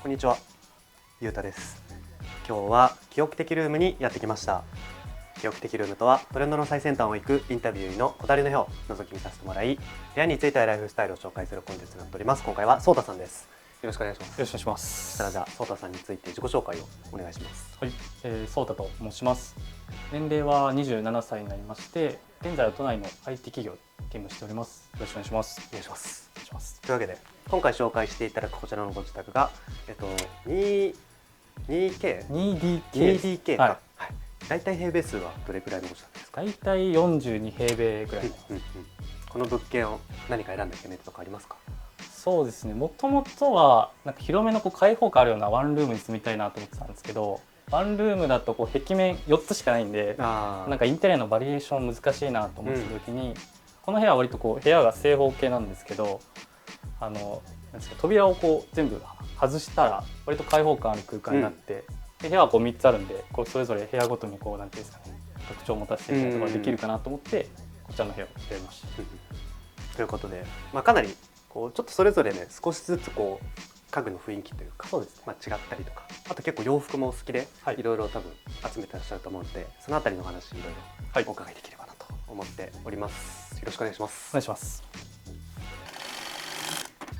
こんにちは、ゆうたです。今日は記憶的ルームにやってきました。記憶的ルームとはトレンドの最先端を行くインタビューのこだわりの部屋を覗き見させてもらい、部屋についてはライフスタイルを紹介するコンテンツになっております。今回はそうたさんです。よろしくお願いします。よろしくお願いします。そしたらじゃあそうたさんについて自己紹介をお願いします。はい、そうたと申します。年齢は27歳になりまして、現在は都内の IT 企業勤務しております。よろしくお願いします。お願いします。お願いします。というわけで今回紹介していただくこちらのご自宅が2K 2DK か、はいはい、だいたい平米数はどれくらいのご自宅ですか？だいたい42平米ぐらい。この物件を何か選んだ決め手とかありますか？そうですね。もともとはなんか広めの開放感あるようなワンルームに住みたいなと思ってたんですけど、ワンルームだと壁面4つしかないんで、なんかインテリアのバリエーション難しいなと思ってた時に、この部屋は割と部屋が正方形なんですけど、なんですか、扉を全部外したら割と開放感ある空間になって、で部屋は3つあるんで、それぞれ部屋ごとになんていうんですかね、特徴を持たせていくことができるかなと思って、こちらの部屋を選びました。ということで、かなりちょっとそれぞれね、少しずつ家具の雰囲気というか、そうですね、違ったりとか、あと結構洋服もお好きで、いろいろ多分集めてらっしゃると思うので、そのあたりの話いろいろお伺いできればなと思っております。よろしくお願いします。お願いします。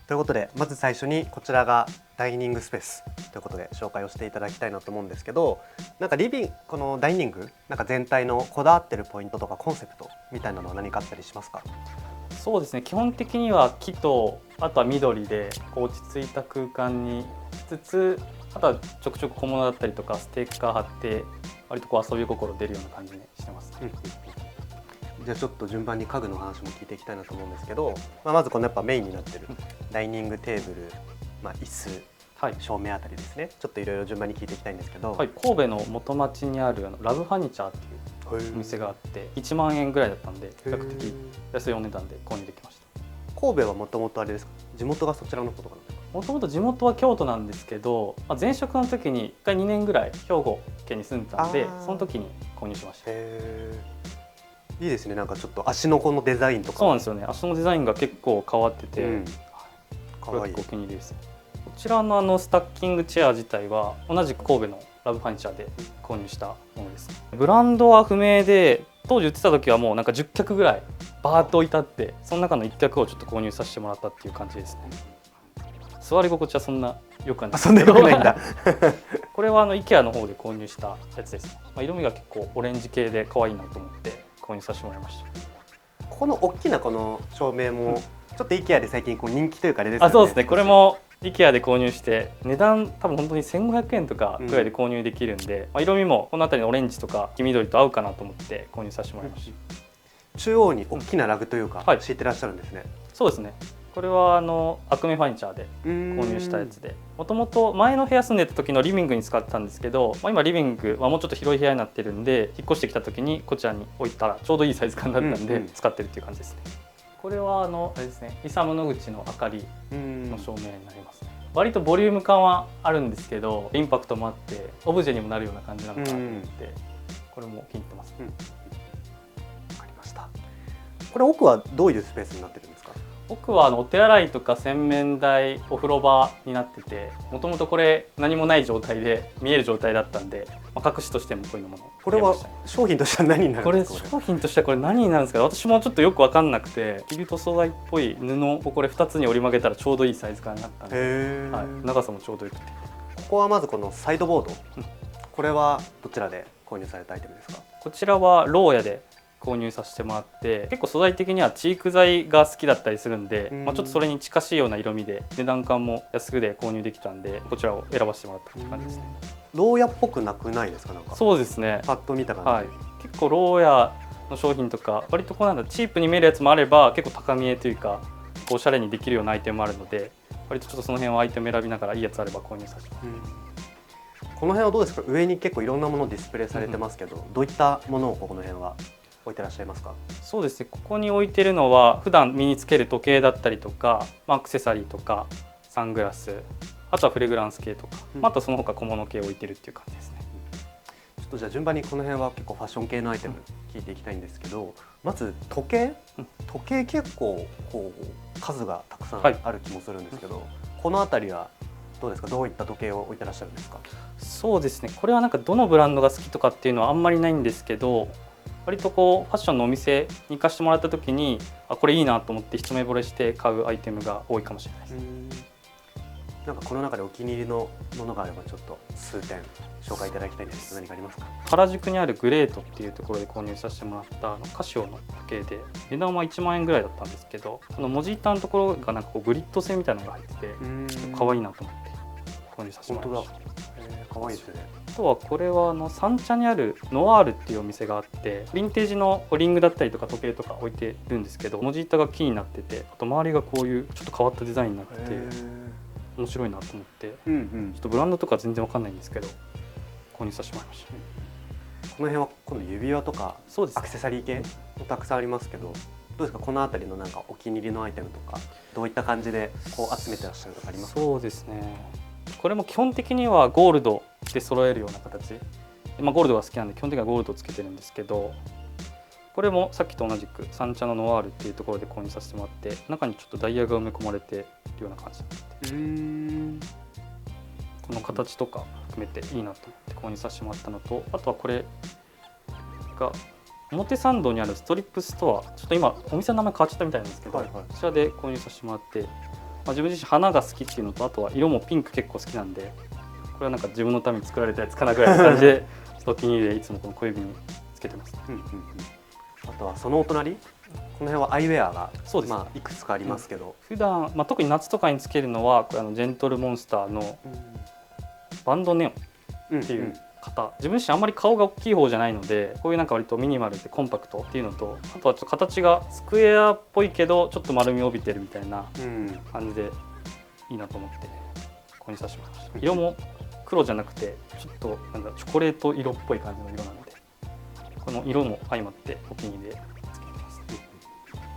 ということで、まず最初にこちらがダイニングスペースということで紹介をしていただきたいなと思うんですけど、なんかこのダイニングなんか全体のこだわってるポイントとかコンセプトみたいなのは何かあったりしますか？そうですね、基本的には木とあとは緑で落ち着いた空間にしつつ、あとはちょくちょく小物だったりとかステッカー貼って割と遊び心出るような感じにしてます、じゃあちょっと順番に家具の話も聞いていきたいなと思うんですけど、まずこのやっぱメインになってるダイニングテーブル、椅子、照明あたりですね、ちょっといろいろ順番に聞いていきたいんですけど、神戸の元町にあるラブファニチャーっていうお店があって、1万円ぐらいだったんで比較的安いお値段で購入できました。神戸はもともとあれですか、地元がそちらのことかな？もともと地元は京都なんですけど、前職の時に1回2年ぐらい兵庫県に住んでたんで、その時に購入しました。いいですね。なんかちょっと足のこのデザインとか。そうなんですよね。足のデザインが結構変わってて、かわいい。お気に入りです。こちらのスタッキングチェア自体は同じく神戸のラブファニチャーで購入したものです。ブランドは不明で、当時売ってた時はもうなんか10脚ぐらいバーッと置いてあって、その中の1脚をちょっと購入させてもらったっていう感じですね。座り心地はそんな良くはない。そんな良くないんだ。これはIKEA の方で購入したやつですね。色味が結構オレンジ系で可愛いなと思って購入させてもらいました。この大きなこの照明もちょっと IKEA で最近人気というかあれですよね。そうですね。これも IKEA で購入して値段多分本当に1500円とかくらいで購入できるんで、色味もこの辺りのオレンジとか黄緑と合うかなと思って購入させてもらいました。中央に大きなラグというか敷いてらっしゃるんですね。そうですね。これはアクメファニチャーで購入したやつで、もともと前の部屋住んでた時のリビングに使ってたんですけど、今リビングはもうちょっと広い部屋になってるんで、引っ越してきた時にこちらに置いたらちょうどいいサイズ感だったんで使ってるっていう感じですね。これはあれですね、イサム野口の明かりの照明になりますね。割とボリューム感はあるんですけど、インパクトもあってオブジェにもなるような感じなのかなと思って、これも気に入ってます。わかりました。これ奥はどういうスペースになってるんですか？奥はお手洗いとか洗面台、お風呂場になってて、もともとこれ何もない状態で見える状態だったんで、隠しとしてもこういうものをこれは商品としては何になるんですか？これ商品としてはこれ何になるんですか？私もちょっとよく分かんなくて、キルト素材っぽい布をこれ2つに折り曲げたらちょうどいいサイズ感になったんで、長さもちょうどよくて。ここはまずこのサイドボード、これはどちらで購入されたアイテムですか？こちらはローヤで購入させてもらって、結構素材的にはチーク材が好きだったりするんで、ちょっとそれに近しいような色味で値段感も安くで購入できたんで、こちらを選ばせてもらった感じですね。ローヤっぽくなくないですか？なんかそうですね、パッと見た感じ、結構ローヤの商品とか割とチープに見えるやつもあれば、結構高見えというかおしゃれにできるようなアイテムもあるので、割とちょっとその辺はアイテム選びながらいいやつあれば購入させてもらいます。この辺はどうですか？上に結構いろんなものディスプレイされてますけど、どういったものをこの辺は置いてらっしゃいますか？そうですね、ここに置いてるのは普段身につける時計だったりとか、アクセサリーとかサングラス、あとはフレグランス系とか、あとその他小物系を置いてるっていう感じですね。ちょっとじゃあ順番にこの辺は結構ファッション系のアイテム聞いていきたいんですけど、まず時計結構数がたくさんある気もするんですけど、この辺りはどうですか、どういった時計を置いてらっしゃるんですか？そうですね、これはなんかどのブランドが好きとかっていうのはあんまりないんですけど、割とこうファッションのお店に行かせてもらった時にこれいいなと思って一目惚れして買うアイテムが多いかもしれないです。なんかこの中でお気に入りのものがあればちょっと数点紹介いただきたいんですけど、何かありますか？原宿にあるグレートっていうところで購入させてもらったカシオの時計で、値段は1万円ぐらいだったんですけど、文字板のところがなんかこうグリッド製みたいなのが入ってて可愛いなと思って購入させてもらいました。可愛いですね。あとはこれは三茶にあるノワールっていうお店があって、ヴィンテージのリングだったりとか時計とか置いてるんですけど、文字板が木になってて、あと周りがこういうちょっと変わったデザインになってて面白いなと思って、ちょっとブランドとか全然わかんないんですけど購入させてもらいました。この辺は今度指輪とかアクセサリー系もたくさんありますけど、どうですか、この辺りのなんかお気に入りのアイテムとかどういった感じでこう集めてらっしゃるとかありますか？そうですね、これも基本的にはゴールドで揃えるような形、ゴールドが好きなんで基本的にはゴールドをつけてるんですけど、これもさっきと同じく三茶のノワールっていうところで購入させてもらって、中にちょっとダイヤが埋め込まれているような感じになって、この形とか含めていいなと思って購入させてもらったのと、あとはこれが表参道にあるストリップストア、ちょっと今お店の名前変わっちゃったみたいなんですけど、こちらで購入させてもらって、自分自身花が好きっていうのと、あとは色もピンク結構好きなんで、これはなんか自分のために作られたやつかなぐらいの感じでちょっとお気に入りでいつもこの小指につけてます。あとはそのお隣、この辺はアイウェアがそうです、いくつかありますけど、普段、特に夏とかにつけるのはこれジェントルモンスターのバンドネオンっていう型、自分自身あんまり顔が大きい方じゃないので、こういうなんか割とミニマルでコンパクトっていうのと、あとはちょっと形がスクエアっぽいけどちょっと丸みを帯びてるみたいな感じでいいなと思って購入させてもらいました。色も黒じゃなくてちょっとなんだチョコレート色っぽい感じの色なので、この色も相まってお気に入りでつけてます。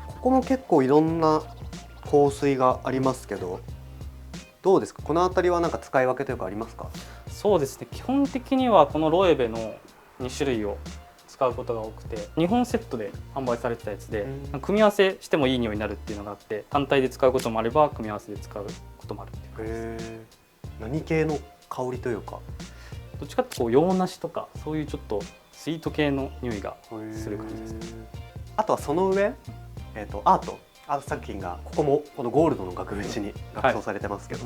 ここも結構いろんな香水がありますけど、どうですか、この辺りはなんか使い分けというかありますか？そうですね、基本的にはこのロエベの2種類を使うことが多くて、2本セットで販売されてたやつで、組み合わせしてもいい匂いになるっていうのがあって、単体で使うこともあれば組み合わせで使うこともあるっていう感じです。何系の香りというか、どっちかってこう洋梨とかそういうちょっとスイート系の匂いがする感じですね。あとはその上、アート作品がここもこのゴールドの額縁に額装されてますけど、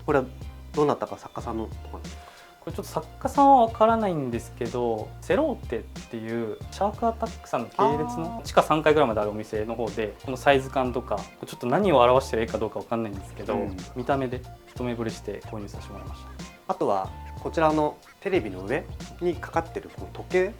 これはどうなったか作家さんのところですか？これちょっと作家さんはわからないんですけど、セローテっていうシャークアタックさんの系列の地下3階ぐらいまであるお店の方で、このサイズ感とかちょっと何を表してる絵かどうかわかんないんですけど、見た目で一目惚れして購入させてもらいました。あとはこちらのテレビの上にかかってるこの時計、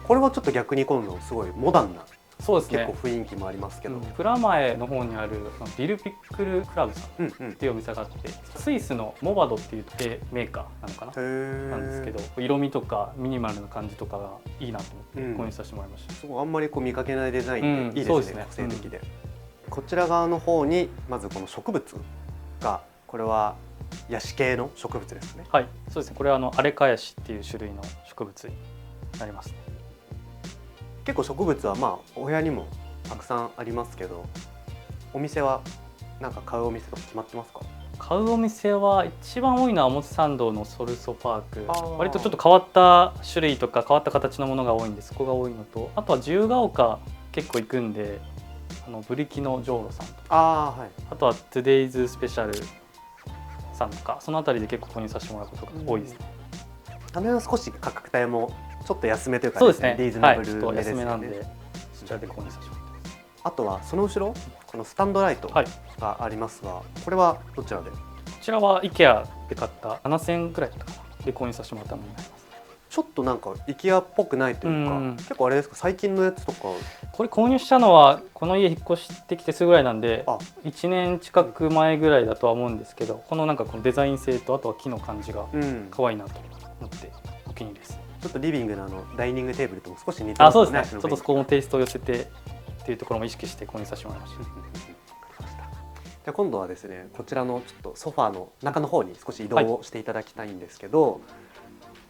これはちょっと逆に今度すごいモダンな、そうですね、結構雰囲気もありますけど、蔵前の方にあるディルピックルクラブさんっていうお店があって、スイスのモバドっていう時計メーカーなのかななんですけど、色味とかミニマルな感じとかがいいなと思って購入させてもらいました。すごいあんまりこう見かけないデザインでいいですね、個性的で。こちら側の方にまずこの植物が、これはヤシ系の植物ですね。はい、そうですね、これはアレカヤシっていう種類の植物になりますね。結構植物はお部屋にもたくさんありますけど、お店はなんか買うお店とか決まってますか？買うお店は一番多いのは表参道のソルソパーク、割とちょっと変わった種類とか変わった形のものが多いんで、そこが多いのと、あとは自由が丘結構行くんで、ブリキのジョーロさんとか、あとはトゥデイズスペシャルさんとか、そのあたりで結構購入させてもらうことが多いですね。あの辺は少し価格帯もちょっと安めというか、そうですね、リーズナブルちょっとですね。安めなんでそちらで購入させてもらってます。あとはその後ろ、このスタンドライトがありますが、これはどちらで？こちらは IKEA で買った7000円くらいだったかなで購入させてもらったものになります。ちょっとなんか IKEA っぽくないというか、結構あれですか、最近のやつとか。これ購入したのはこの家引っ越してきてすぐぐらいなんで、1年近く前ぐらいだとは思うんですけど、このなんかこのデザイン性と、あとは木の感じが可愛いなと思ってお気に入りです。ちょっとリビングのダイニングテーブルとも少し似てますね。そうですね、ちょっとそこもテイストを寄せてっていうところも意識して購入させてもらいました。じゃあ今度はですね、こちらのちょっとソファーの中の方に少し移動をしていただきたいんですけど、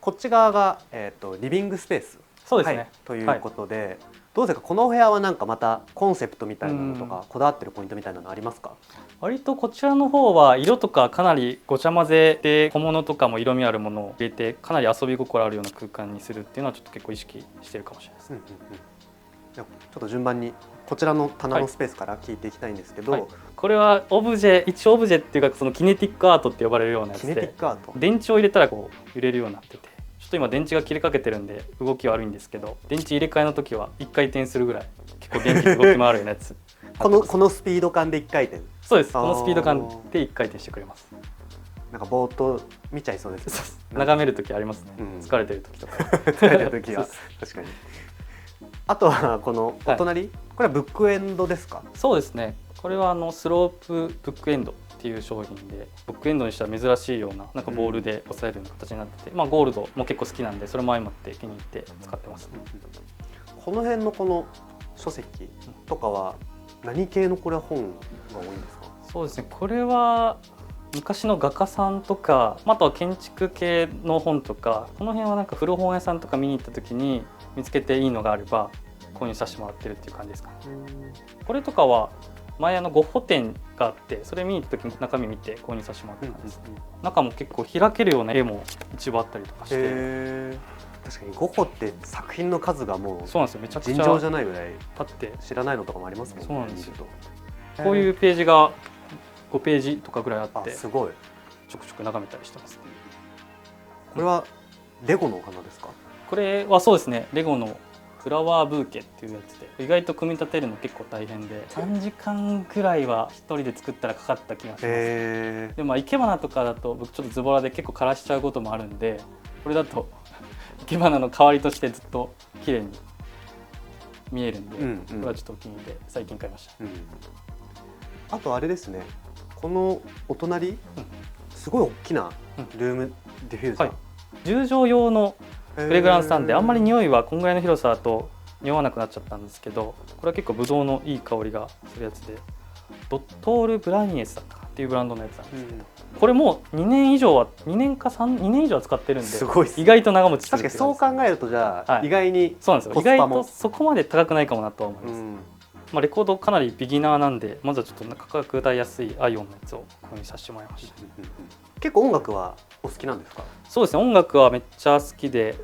こっち側がリビングスペース、そうですね、ということで、どうですか、このお部屋はなんかまたコンセプトみたいなのとか、こだわってるポイントみたいなのありますか？割とこちらの方は色とかかなりごちゃ混ぜで、小物とかも色味あるものを入れてかなり遊び心あるような空間にするっていうのはちょっと結構意識してるかもしれないですね。じゃあちょっと順番にこちらの棚のスペースから聞いていきたいんですけど、これはオブジェ、一応オブジェっていうかそのキネティックアートって呼ばれるようなやつで、キネティックアート、電池を入れたらこう揺れるようになってて、ちょっと今電池が切れかけてるんで動き悪いんですけど、電池入れ替えの時は1回転するぐらい結構電気で動き回るようなやつこのスピード感で1回転。そうです、このスピード感で1回転してくれます。なんかぼーっと見ちゃいそうです、ね、眺める時ありますね、疲れてる時とか疲れてる時は確かに。あとはこのお隣、これはブックエンドですか？そうですね、これはスロープブックエンドっていう商品で、ブックエンドにしては珍しいようななんかボールで押さえるような形になってて、ゴールドも結構好きなんでそれも相まって気に入って使ってますね。この辺のこの書籍とかは何系のこれは本が多いんですか？そうですね、これは昔の画家さんとか、あとは建築系の本とか、この辺はなんか古本屋さんとか見に行った時に見つけていいのがあれば購入させてもらってるっていう感じですかね。これとかは前ゴッホ展があって、それ見に行った時に中身見て購入させてもらった感じですね。中も結構開けるような絵も一部あったりとかして、確かにゴッホって作品の数がもうそうなんですよ、めちゃくちゃ尋常じゃないぐらいあって知らないのとかもありますもんね。そうなんですよ。こういうページが5ページとかぐらいあって、すごいちょくちょく眺めたりしてますね。これはレゴのお花ですか？これはそうですね、レゴのフラワーブーケっていうやつで、意外と組み立てるの結構大変で、3時間くらいは1人で作ったらかかった気がします。で生け花とかだと僕ちょっとズボラで結構枯らしちゃうこともあるんで、これだと生け花の代わりとしてずっと綺麗に見えるんで、これはちょっとお気に入りで最近買いました。あとあれですね、このお隣、すごい大きなルームディフューザー、10畳用のフレグランスなんで、あんまり匂いはこんぐらいの広さだと匂わなくなっちゃったんですけど、これは結構ブドウのいい香りがするやつで、ドットール・ブラニエスだったかっていうブランドのやつなんですけど、これも2年以上は2年以上は使ってるんで、すごいですね、意外と長持ちする。確かにそう考えるとじゃあ、意外にそうなんですよ、意外とそこまで高くないかもなとは思います。レコードかなりビギナーなんで、まずはちょっと価格帯安いアイオンのやつを購入させてもらいました。結構音楽はお好きなんですか？そうですね、音楽はめっちゃ好きで、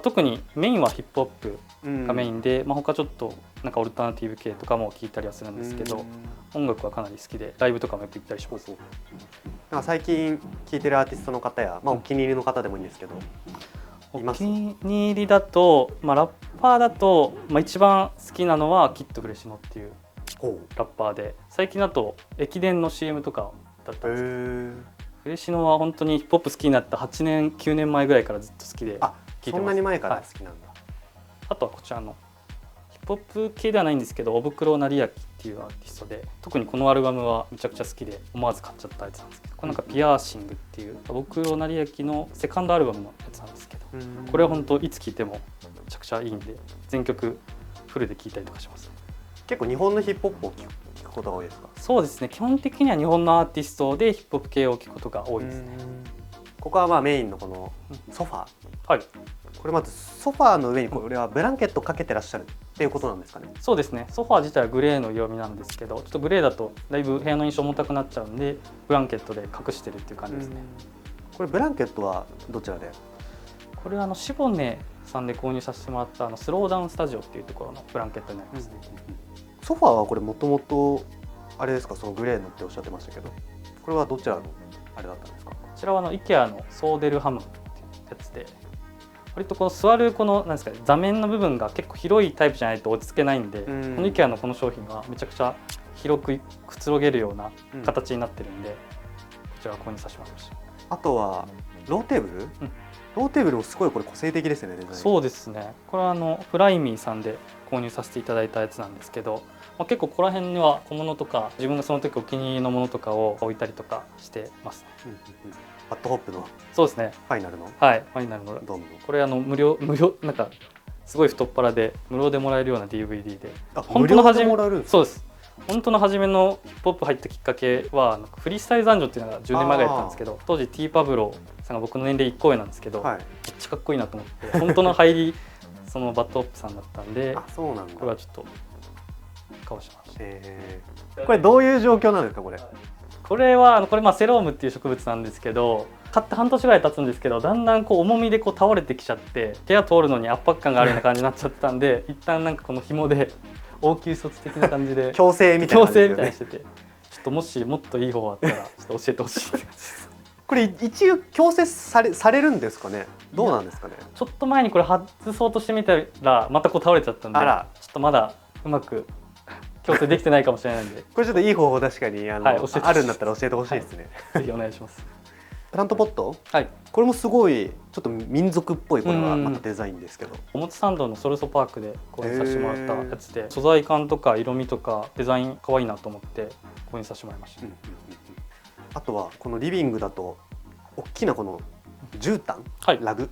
特にメインはヒップホップがメインで、他ちょっとなんかオルタナティブ系とかも聴いたりはするんですけど、音楽はかなり好きでライブとかもよく行ったりします。なんか最近聴いてるアーティストの方や、お気に入りの方でもいいんですけど、お気に入りだと、ラッパーだと、一番好きなのはキッドフレシノっていうラッパーで、最近だと駅伝の CM とかだったんですけど、フレシノは本当にヒップホップ好きになった8年9年前ぐらいからずっと好きで聞いてます。そんなに前から好きなんだ。あとはこちらのヒップホップ系ではないんですけど、おぶくろなりやきっていうアーティストで、特にこのアルバムはめちゃくちゃ好きで思わず買っちゃったやつなんですけど、これなんかピアーシングっていうおぶくろなりやきのセカンドアルバムのやつなんですけど、これは本当いつ聴いてもめちゃくちゃいいんで、全曲フルで聴いたりとかします。結構日本のヒップホップを聴くことが多いですか？そうですね、基本的には日本のアーティストでヒップホップ系を聴くことが多いですね。ここはメインのこのソファー、これまずソファーの上にこれはブランケットかけてらっしゃるっていうことなんですかね？そうですね、ソファー自体はグレーの色味なんですけど、ちょっとグレーだとだいぶ部屋の印象重たくなっちゃうんで、ブランケットで隠してるっていう感じですね。これブランケットはどちらで？これはシボネさんで購入させてもらったスローダウンスタジオっていうところのブランケットになりますね。ソファーはこれもともとあれですか、そのグレーのっておっしゃってましたけど、これはどちらのあれだったんですか？こちらはIKEAのソーデルハムっていうやつで、割とこの座るこのなんですかね、座面の部分が結構広いタイプじゃないと落ち着けないんで、この IKEA のこの商品はめちゃくちゃ広くくつろげるような形になってるんで、こちらを購入させてもらいました。あとはローテーブル、ローテーブルもすごいこれ個性的ですね、デザイン。そうですね、これはフライミーさんで購入させていただいたやつなんですけど、結構ここら辺には小物とか自分がその時お気に入りのものとかを置いたりとかしてますね。バッドホップのそうですね、ファイナルの、ファイナルのどんどんこれ無料なんかすごい太っ腹で無料でもらえるような DVD で、本当の初めもらえるんですか？そうです、本当の初めのヒップホップ入ったきっかけはフリースタイル男女っていうのが10年前ぐらいだったんですけど、当時 T パブロさんが僕の年齢1個上なんですけど、めっちゃかっこいいなと思って、本当の入りそのバッドオップさんだったんで、そうなんだ。これはちょっと買わしました。これどういう状況なんですかこれ？これはこれセロームっていう植物なんですけど、買って半年ぐらい経つんですけど、だんだんこう重みでこう倒れてきちゃって、部屋通るのに圧迫感があるような感じになっちゃったんで一旦なんかこの紐で応急措置的な感じで矯正みたいな感じですよね。矯正みたいにしてて、ちょっともしもっといい方あったらちょっと教えてほしいって感じです。これ一応矯正されるんですかね？どうなんですかね？ちょっと前にこれ外そうとしてみたらまたこう倒れちゃったんで、ちょっとまだうまく矯正できてないかもしれないんでこれちょっといい方法確かにあるんだったら教えてほしいですね。ぜひお願いします。プラントポット、これもすごいちょっと民族っぽい、これはまたデザインですけど、表参道のソルソパークで購入させてもらったやつで、素材感とか色味とかデザイン可愛いなと思って購入させてもらいました。あとはこのリビングだと大きなこの絨毯、ラグ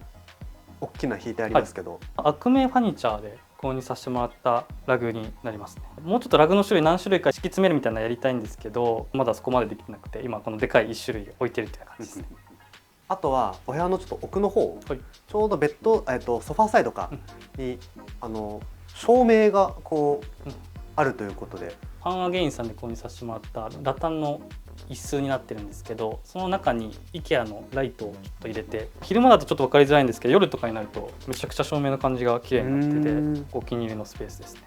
大きな引いてありますけど、アクメファニチャーで購入させてもらったラグになりますね。もうちょっとラグの種類何種類か敷き詰めるみたいなのやりたいんですけど、まだそこまでできてなくて、今このでかい1種類置いてるっていう感じですね。あとはお部屋のちょっと奥の方、ちょうどベッド、ソファーサイドかに、照明がこう、あるということで、ファンアゲインさんで購入させてもらったラタンの椅子になってるんですけど、その中に IKEA のライトをちょっと入れて、昼間だとちょっと分かりづらいんですけど、夜とかになるとめちゃくちゃ照明の感じが綺麗になってて、お気に入りのスペースですね。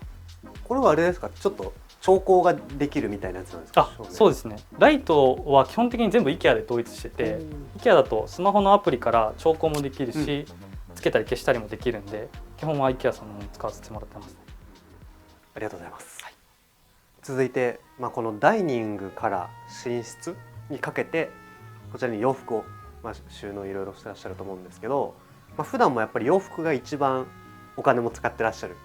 これはあれですか、ちょっと調光ができるみたいなやつなんですか？そうですね。ライトは基本的に全部 IKEA で統一してて、IKEA だとスマホのアプリから調光もできるし、つけたり消したりもできるんで、基本は IKEA さんのものを使わせてもらってますね。ありがとうございます。続いて、このダイニングから寝室にかけてこちらに洋服を、収納いろいろしてらっしゃると思うんですけど、普段もやっぱり洋服が一番お金も使ってらっしゃる？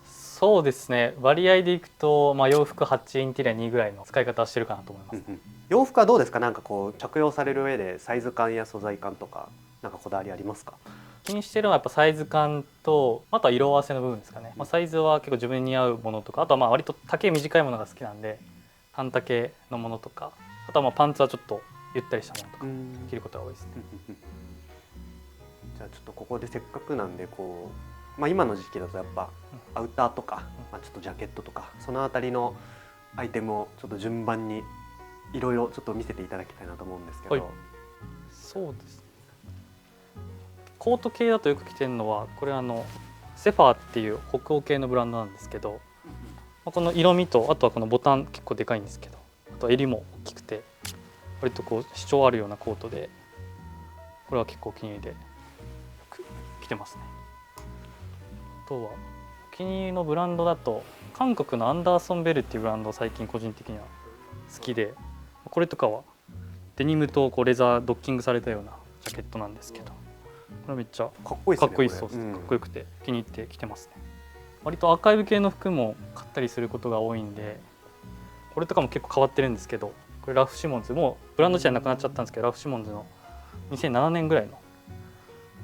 そうですね、割合でいくと、洋服8、インテリア2ぐらいの使い方はしてるかなと思います。洋服はどうですか？なんかこう着用される上でサイズ感や素材感とかなんかこだわりありますか？気にしてるのはやっぱサイズ感と、あとは色合わせの部分ですかね。サイズは結構自分に合うものとか、あとは割と丈短いものが好きなんで短丈のものとか、あとはパンツはちょっとゆったりしたものとか着ることが多いですね。じゃあちょっとここでせっかくなんでこう、今の時期だとやっぱアウターとか、ちょっとジャケットとかそのあたりのアイテムをちょっと順番にいろいろちょっと見せていただきたいなと思うんですけど。そうですね、コート系だとよく着てるのはこれセファーっていう北欧系のブランドなんですけど、この色味とあとはこのボタン結構でかいんですけど、あと襟も大きくて割とこう主張あるようなコートで、これは結構お気に入りでよく着てますね。あとはお気に入りのブランドだと韓国のアンダーソンベルっていうブランドを最近個人的には好きで、これとかはデニムとこうレザードッキングされたようなジャケットなんですけど、これめっちゃかっこいいですね。そうですね、かっこよくて気に入って着てますね。割とアーカイブ系の服も買ったりすることが多いんで、これとかも結構変わってるんですけど、これラフ・シモンズ、もうブランド自体なくなっちゃったんですけど、ラフ・シモンズの2007年ぐらいの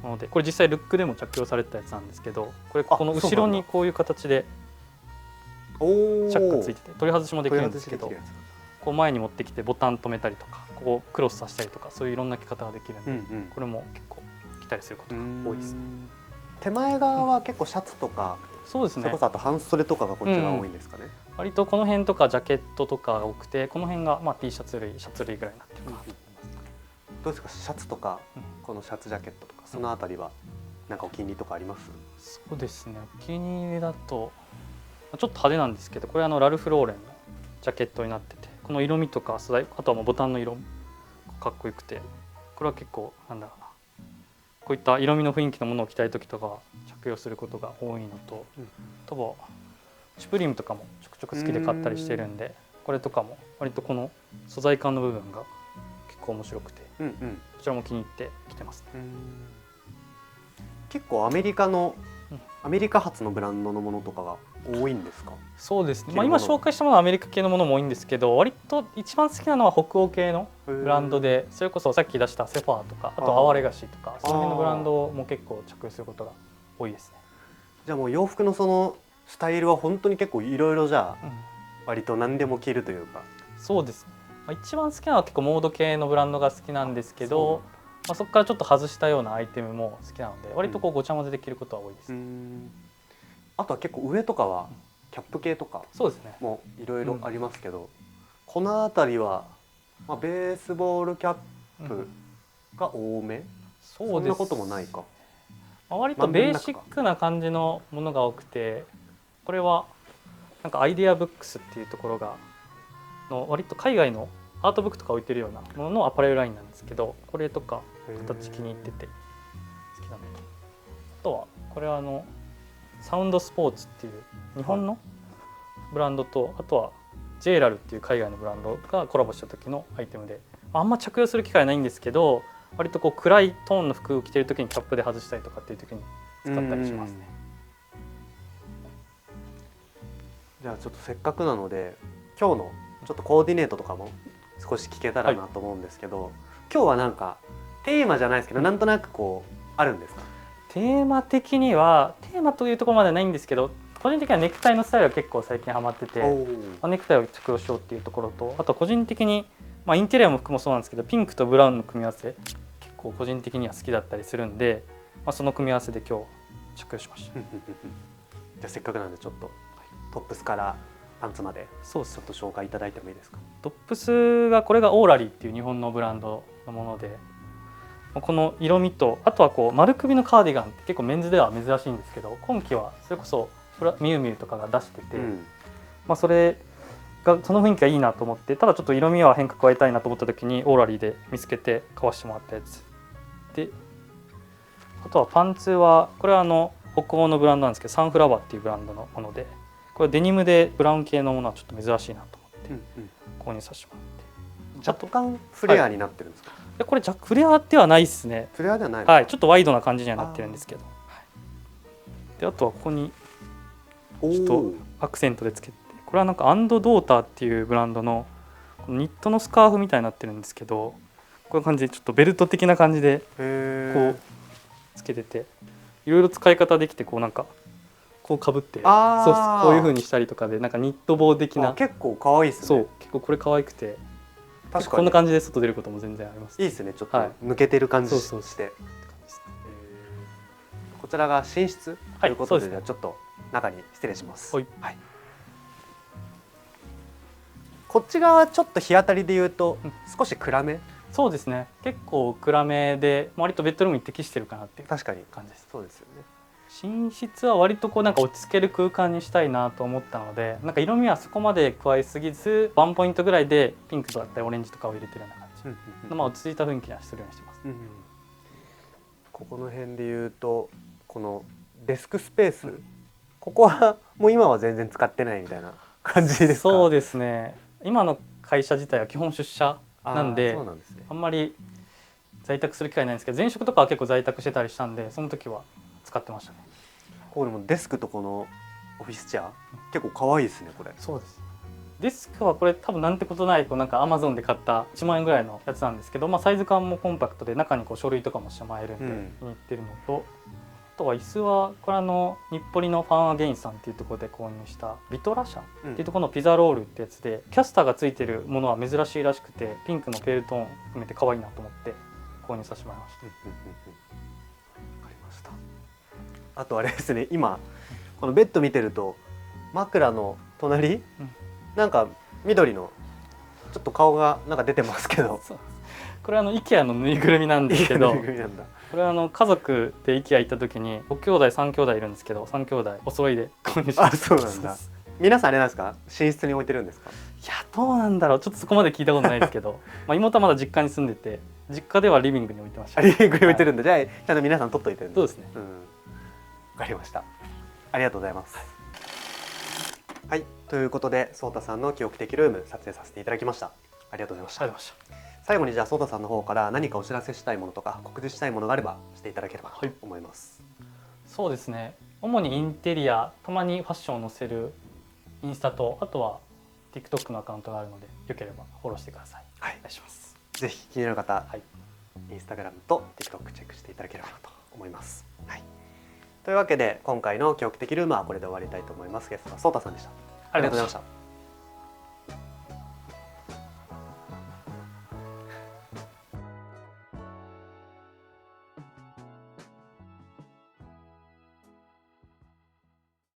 もので、これ実際ルックでも着用されてたやつなんですけど、これこの後ろにこういう形でチャックがついてて取り外しもできるんですけど、こう前に持ってきてボタン止めたりとか、ここクロスさせたりとか、そういういろんな着方ができるんで、これも結構着たりすることが多いですね。手前側は結構シャツとか、そうですね、それこそあと半袖とかがこっちが多いんですかね。割とこの辺とかジャケットとかが多くて、この辺がT シャツ類、シャツ類ぐらいになってるかなと思います。どうですか、シャツとか、このシャツジャケットとか、そのあたりはなんかお気に入りとかあります？そうですね、お気に入りだとちょっと派手なんですけど、これラルフ・ローレンのジャケットになってて、この色味とか素材、あとはもうボタンの色かっこよくて、これは結構なんだろうな、こういった色味の雰囲気のものを着たい時とか着用することが多いのと、あとはシュプリームとかもちょくちょく好きで買ったりしてるんで、これとかも割とこの素材感の部分が結構面白くて、こちらも気に入って着てますね。結構アメリカ発のブランドのものとかが多いんですか？そうですね、今紹介したものはアメリカ系のものも多いんですけど、割と一番好きなのは北欧系のブランドで、それこそさっき出したセファーとか、あとアワレガシとか、その辺のブランドも結構着用することが多いですね。じゃあもう洋服のそのスタイルは本当に結構いろいろ、じゃあ割と何でも着るというか。そうですね、一番好きなのは結構モード系のブランドが好きなんですけど、そこからちょっと外したようなアイテムも好きなので、割とこうごちゃ混ぜで着ることは多いです。あとは結構上とかはキャップ系とかそうですねもいろいろありますけど、この辺りは、ベースボールキャップが多め、そんなこともないか。割とベーシックな感じのものが多くて、これはなんかアイデアブックスっていうところがの割と海外のアートブックとか置いてるようなもののアパレルラインなんですけど、これとか形気に入ってて好きなのと、あとはこれはサウンドスポーツっていう日本のブランドと、あとはジェイラルっていう海外のブランドがコラボした時のアイテムで、あんま着用する機会ないんですけど、割とこう暗いトーンの服を着てる時にキャップで外したりとかっていう時に使ったりしますね。じゃあちょっとせっかくなので今日のちょっとコーディネートとかも少し聞けたらなと思うんですけど、今日はなんかテーマじゃないですけど、なんとなくこうあるんですか？テーマ的にはテーマというところまではないんですけど、個人的にはネクタイのスタイルは結構最近ハマってて、ネクタイを着用しようっていうところと、あと個人的に、インテリアも服もそうなんですけど、ピンクとブラウンの組み合わせ結構個人的には好きだったりするんで、その組み合わせで今日着用しました。じゃあせっかくなんでちょっとトップスからパンツまでちょっと紹介いただいてもいいですか？トップスがこれがオーラリーっていう日本のブランドのもので、この色味と、あとはこう丸首のカーディガンって結構メンズでは珍しいんですけど、今季はそれこそミュウミュウとかが出してて、それがその雰囲気がいいなと思って、ただちょっと色味は変化加えたいなと思った時にオーラリーで見つけて買わしてもらったやつで、あとはパンツはこれは北欧のブランドなんですけど、サンフラワーっていうブランドのもので、これデニムでブラウン系のものはちょっと珍しいなと思って購入させてもらって。若干フレアになってるんですか？これフレアではないですね。フレアではない。はい、ちょっとワイドな感じにはなってるんですけど。で、あとはここにちょっとアクセントでつけて、これはなんかアンドドーターっていうブランドのニットのスカーフみたいになってるんですけど、こういう感じでちょっとベルト的な感じでこうつけてて、いろいろ使い方できて、こうなんかこうかぶって、こういう風にしたりとかで、なんかニット帽的な。結構可愛いですね。そう、結構これ可愛くて。確かにこんな感じで外出ることも全然あります。いいですね。ちょっと抜けてる感じして。こちらが寝室ということで、じゃあちょっと中に失礼します。はい。こっち側ちょっと日当たりで言うと少し暗め。そうですね。結構暗めで、割とベッドルームに適してるかなっていう感じです。そうですよね。寝室は割とこうなんか落ち着ける空間にしたいなと思ったので、なんか色味はそこまで加えすぎず、ワンポイントぐらいでピンクだったりオレンジとかを入れてるような感じの、落ち着いた雰囲気にはするようにしてます。ここの辺で言うと、このデスクスペース、ここはもう今は全然使ってないみたいな感じですか？そうですね。今の会社自体は基本出社なんで、あんまり在宅する機会ないんですけど、前職とかは結構在宅してたりしたんで、その時は使ってましたね。これもデスクとこのオフィスチェア、結構可愛いですねこれ。そうです。デスクはこれ多分なんてことないなんか Amazon で買った1万円ぐらいのやつなんですけど、サイズ感もコンパクトで中にこう書類とかもしまえるんで気に入ってるのと、あとは椅子はこれ日暮里のファンアゲインさんっていうところで購入したビトラ社っていうところのピザロールってやつで、キャスターがついてるものは珍しいらしくて、ピンクのペールトーン含めて可愛いなと思って購入させてもらいました。あとあれですね、今このベッド見てると枕の隣、なんか緑のちょっと顔がなんか出てますけどこれはIKEA のぬいぐるみなんですけど、これは家族で IKEA 行った時に5兄弟3兄弟いるんですけど、3兄弟お揃いで購入しました。そうなんだ。皆さんあれなんですか、寝室に置いてるんですか？いや、どうなんだろう、ちょっとそこまで聞いたことないですけど妹はまだ実家に住んでて、実家ではリビングに置いてました。リビングに置いてるんだ。じゃあちゃんと皆さん取っといてるんだ。そうですね。わかりました。ありがとうございます。はい、ということでソータさんの記憶的ルーム撮影させていただきました。ありがとうございました。最後にじゃあソータさんの方から何かお知らせしたいものとか告知したいものがあればしていただければと思います。そうですね。主にインテリア、たまにファッションを載せるインスタと、あとは TikTok のアカウントがあるので、よければフォローしてください。お願いします。ぜひ気になる方、インスタグラムと TikTok チェックしていただければなと思います。というわけで今回の記憶的ルームはこれで終わりたいと思います。ゲストはソータさんでした。ありがとうございました。